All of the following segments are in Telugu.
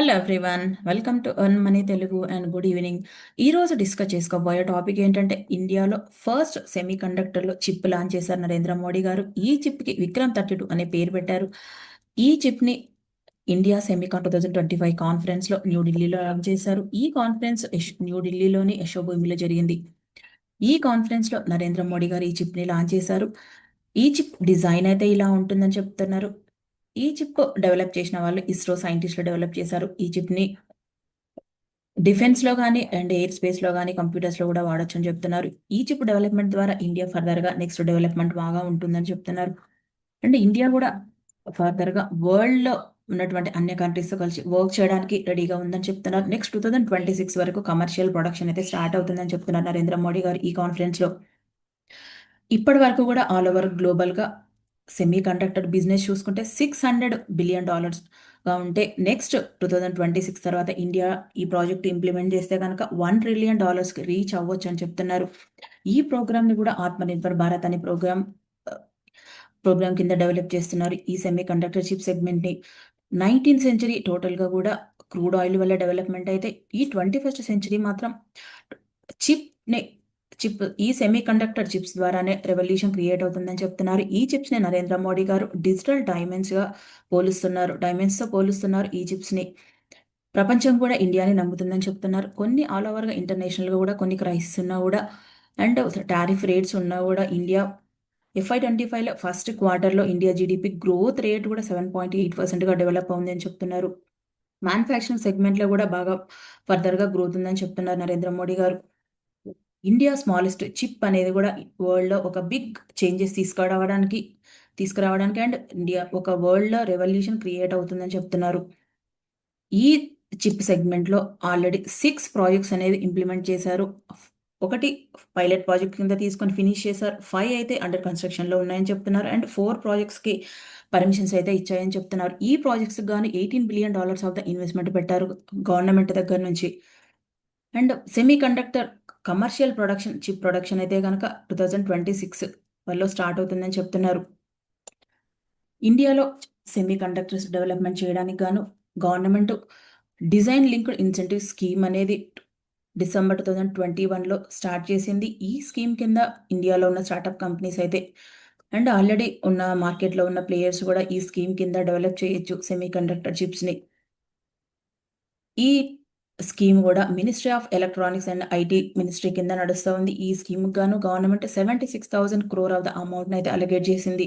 Hello everyone, welcome to earn money Telugu and good evening. ఈరోజు డిస్కస్ చేసుకోబోయే టాపిక్ ఏంటంటే ఇండియాలో ఫస్ట్ సెమీ కండక్టర్లో చిప్ లాంచ్ చేశారు నరేంద్ర మోడీ గారు. ఈ చిప్కి విక్రమ్ 32 అనే పేరు పెట్టారు. ఈ చిప్ని ఇండియా సెమీకాన్ 2025 కాన్ఫరెన్స్లో న్యూఢిల్లీలో లాంచ్ చేశారు. ఈ కాన్ఫరెన్స్ న్యూఢిల్లీలోని యశోభూమిలో జరిగింది. ఈ కాన్ఫరెన్స్లో నరేంద్ర మోడీ గారు ఈ చిప్ని లాంచ్ చేశారు. ఈ చిప్ డిజైన్ అయితే ఇలా ఉంటుందని చెప్తున్నారు. ఈ చిప్ డెవలప్ చేసిన వాళ్ళు ఇస్రో సైంటిస్టులు డెవలప్ చేశారు. ఈ చిప్ని డిఫెన్స్లో కానీ అండ్ ఎయిర్ స్పేస్లో కానీ కంప్యూటర్స్లో కూడా వాడొచ్చు అని చెప్తున్నారు. ఈ చిప్ డెవలప్మెంట్ ద్వారా ఇండియా ఫర్దర్గా నెక్స్ట్ డెవలప్మెంట్ బాగా ఉంటుందని చెప్తున్నారు. అండ్ ఇండియా కూడా ఫర్దర్గా వరల్డ్లో ఉన్నటువంటి అన్ని కంట్రీస్తో కలిసి వర్క్ చేయడానికి రెడీగా ఉందని చెప్తున్నారు. నెక్స్ట్ 2026 వరకు కమర్షియల్ ప్రొడక్షన్ అయితే స్టార్ట్ అవుతుందని చెప్తున్నారు నరేంద్ర మోడీ గారు ఈ కాన్ఫరెన్స్లో. ఇప్పటి వరకు కూడా ఆల్ ఓవర్ గ్లోబల్గా సెమీ కండక్టర్ బిజినెస్ చూసుకుంటే $600 బిలియన్ గా ఉంటే నెక్స్ట్ 2026 తర్వాత ఇండియా ఈ ప్రాజెక్ట్ ఇంప్లిమెంట్ చేస్తే కనుక $1 ట్రిలియన్ రీచ్ అవ్వచ్చు అని చెప్తున్నారు. ఈ ప్రోగ్రామ్ని కూడా ఆత్మనిర్భర్ భారత్ అనే ప్రోగ్రామ్ కింద డెవలప్ చేస్తున్నారు. ఈ సెమీ కండక్టర్ చిప్ సెగ్మెంట్ని 19th సెంచరీ టోటల్గా కూడా క్రూడ్ ఆయిల్ వల్ల డెవలప్మెంట్ అయితే ఈ 21st సెంచరీ మాత్రం ఈ సెమీ కండక్టర్ చిప్స్ ద్వారానే రెవల్యూషన్ క్రియేట్ అవుతుందని చెప్తున్నారు. ఈ చిప్స్ని నరేంద్ర మోడీ గారు డిజిటల్ డైమండ్స్తో పోలుస్తున్నారు ఈ చిప్స్ని. ప్రపంచం కూడా ఇండియాని నమ్ముతుందని చెప్తున్నారు. కొన్ని ఆల్ ఓవర్గా ఇంటర్నేషనల్గా కూడా కొన్ని క్రైసిస్ ఉన్నా కూడా అండ్ టారిఫ్ రేట్స్ ఉన్నా కూడా ఇండియా FY25లో ఫస్ట్ క్వార్టర్లో ఇండియా జీడిపి గ్రోత్ రేట్ కూడా 7.8%గా డెవలప్ అవుందని చెప్తున్నారు. మ్యానుఫ్యాక్చరింగ్ సెగ్మెంట్లో కూడా బాగా ఫర్దర్గా గ్రోత్ ఉందని చెప్తున్నారు నరేంద్ర మోడీ గారు. ఇండియా స్మాలెస్ట్ చిప్ అనేది కూడా వరల్డ్లో ఒక బిగ్ చేంజెస్ తీసుకురావడానికి అండ్ ఇండియా ఒక వరల్డ్లో రెవల్యూషన్ క్రియేట్ అవుతుందని చెప్తున్నారు. ఈ చిప్ సెగ్మెంట్లో ఆల్రెడీ 6 ప్రాజెక్ట్స్ అనేవి ఇంప్లిమెంట్ చేశారు. ఒకటి పైలట్ ప్రాజెక్ట్ కింద తీసుకొని ఫినిష్ చేశారు. 5 అయితే అండర్ కన్స్ట్రక్షన్లో ఉన్నాయని చెప్తున్నారు. అండ్ 4 ప్రాజెక్ట్స్కి పర్మిషన్స్ అయితే ఇచ్చాయని చెప్తున్నారు. ఈ ప్రాజెక్ట్స్కి గాను $18 బిలియన్ ఆఫ్ ద ఇన్వెస్ట్మెంట్ పెట్టారు గవర్నమెంట్ దగ్గర నుంచి. And semi conductor commercial chip production అయితే కనుక 2026 వల్ల స్టార్ట్ అవుతుందని చెప్తున్నారు. ఇండియాలో సెమీ కండక్టర్స్ డెవలప్మెంట్ చేయడానికి గాను government design linked incentive scheme అనేది డిసెంబర్ 2021లో స్టార్ట్ చేసింది. ఈ స్కీమ్ కింద ఇండియాలో ఉన్న స్టార్టప్ కంపెనీస్ అయితే అండ్ ఆల్రెడీ ఉన్న మార్కెట్లో ఉన్న ప్లేయర్స్ కూడా ఈ స్కీమ్ కింద డెవలప్ చేయొచ్చు సెమీ కండక్టర్ చిప్స్ని. ఈ స్కీమ్ కూడా ministry of electronics and IT ministry కింద నడుస్తూ ఉంది. ఈ స్కీమ్ గాను గవర్నమెంట్ 76,000 crore ఆఫ్ ద అమౌంట్ని అయితే అలొకేట్ చేసింది.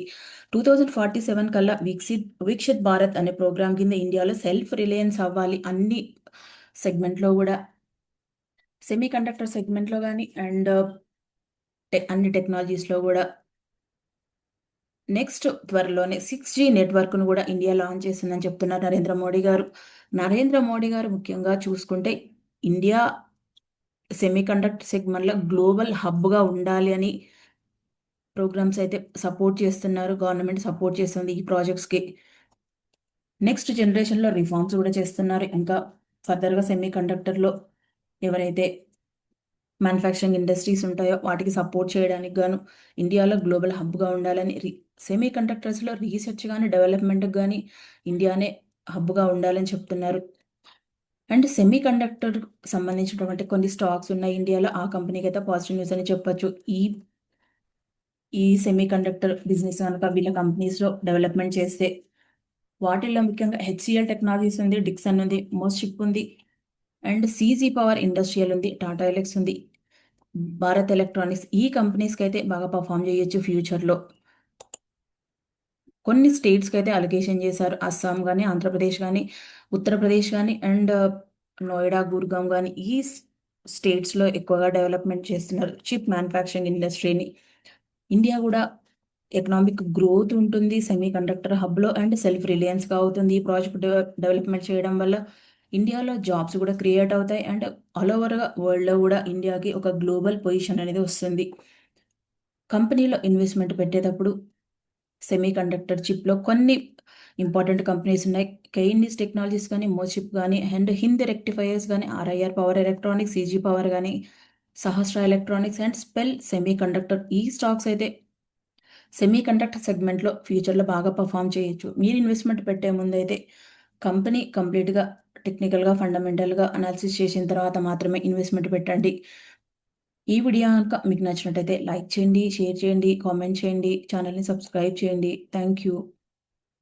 2047 కల్లా వికసిత్ భారత్ అనే ప్రోగ్రామ్ కింద ఇండియాలో సెల్ఫ్ రిలయన్స్ అవ్వాలి అన్ని సెగ్మెంట్లో కూడా, సెమీ కండక్టర్ సెగ్మెంట్లో కానీ అండ్ అన్ని టెక్నాలజీస్లో కూడా. నెక్స్ట్ త్వరలోనే 6G నెట్వర్క్ను కూడా ఇండియా లాంచ్ చేస్తుందని చెప్తున్నారు నరేంద్ర మోడీ గారు. నరేంద్ర మోడీ గారు ముఖ్యంగా చూసుకుంటే ఇండియా సెమీ కండక్టర్ సెగ్మెంట్లో గ్లోబల్ హబ్గా ఉండాలి అని ప్రోగ్రామ్స్ అయితే సపోర్ట్ చేస్తున్నారు. గవర్నమెంట్ సపోర్ట్ చేస్తుంది ఈ ప్రాజెక్ట్స్కి. నెక్స్ట్ జనరేషన్లో రిఫార్మ్స్ కూడా చేస్తున్నారు. ఇంకా ఫర్దర్గా సెమీ కండక్టర్లో ఎవరైతే మ్యానుఫ్యాక్చరింగ్ ఇండస్ట్రీస్ ఉంటాయో వాటికి సపోర్ట్ చేయడానికి గాను ఇండియాలో గ్లోబల్ హబ్గా ఉండాలని సెమీ కండక్టర్స్లో రీసెర్చ్ కానీ డెవలప్మెంట్కి కానీ ఇండియానే హబ్గా ఉండాలని చెప్తున్నారు. అండ్ సెమీ కండక్టర్ సంబంధించినటువంటి కొన్ని స్టాక్స్ ఉన్నాయి ఇండియాలో. ఆ కంపెనీకి అయితే పాజిటివ్ న్యూస్ అని చెప్పొచ్చు. ఈ సెమీ కండక్టర్ బిజినెస్ కనుక వీళ్ళ కంపెనీస్లో డెవలప్మెంట్ చేస్తే వాటిల్లో ముఖ్యంగా HCL టెక్నాలజీస్ ఉంది, డిక్సన్ ఉంది, మోస్షిప్ ఉంది అండ్ CG పవర్ ఇండస్ట్రియల్ ఉంది, టాటా ఎలక్స్ ఉంది, భారత్ ఎలక్ట్రానిక్స్. ఈ కంపెనీస్కి అయితే బాగా పర్ఫామ్ చేయొచ్చు ఫ్యూచర్లో. కొన్ని స్టేట్స్కి అయితే అలొకేషన్ చేశారు. అస్సాం కానీ, ఆంధ్రప్రదేశ్ కానీ, ఉత్తరప్రదేశ్ కానీ అండ్ నోయిడా, గుర్గాం కానీ ఈ స్టేట్స్లో ఎక్కువగా డెవలప్మెంట్ చేస్తున్నారు చిప్ మ్యానుఫ్యాక్చరింగ్ ఇండస్ట్రీని. ఇండియా కూడా ఎకనామిక్ గ్రోత్ ఉంటుంది సెమీ కండక్టర్ హబ్లో అండ్ సెల్ఫ్ రిలయన్స్గా అవుతుంది. ఈ ప్రాజెక్ట్ డెవలప్మెంట్ చేయడం వల్ల ఇండియాలో జాబ్స్ కూడా క్రియేట్ అవుతాయి అండ్ ఆల్ ఓవర్గా వరల్డ్లో కూడా ఇండియాకి ఒక గ్లోబల్ పొజిషన్ అనేది వస్తుంది. కంపెనీలో ఇన్వెస్ట్మెంట్ పెట్టేటప్పుడు సెమీ కండక్టర్ చిప్లో కొన్ని ఇంపార్టెంట్ కంపెనీస్ ఉన్నాయి. కైనిస్ టెక్నాలజీస్ కానీ, మోషిప్ కానీ అండ్ హింద్ రెక్టిఫైయర్స్ కానీ, RIR power electronics, CG power కానీ, Sahasra electronics and SPEL semiconductor. ఈ స్టాక్స్ అయితే సెమీ కండక్టర్ సెగ్మెంట్లో ఫ్యూచర్లో బాగా పర్ఫామ్ చేయొచ్చు. మీరు ఇన్వెస్ట్మెంట్ పెట్టే ముందు అయితే కంపెనీ కంప్లీట్గా టెక్నికల్గా ఫండమెంటల్గా అనాలిసిస్ చేసిన తర్వాత మాత్రమే ఇన్వెస్ట్మెంట్ పెట్టండి. ఈ వీడియో కనుక మీకు నచ్చినట్టయితే లైక్ చేయండి, షేర్ చేయండి, కామెంట్ చేయండి, ఛానల్ని సబ్స్క్రైబ్ చేయండి. Thank you.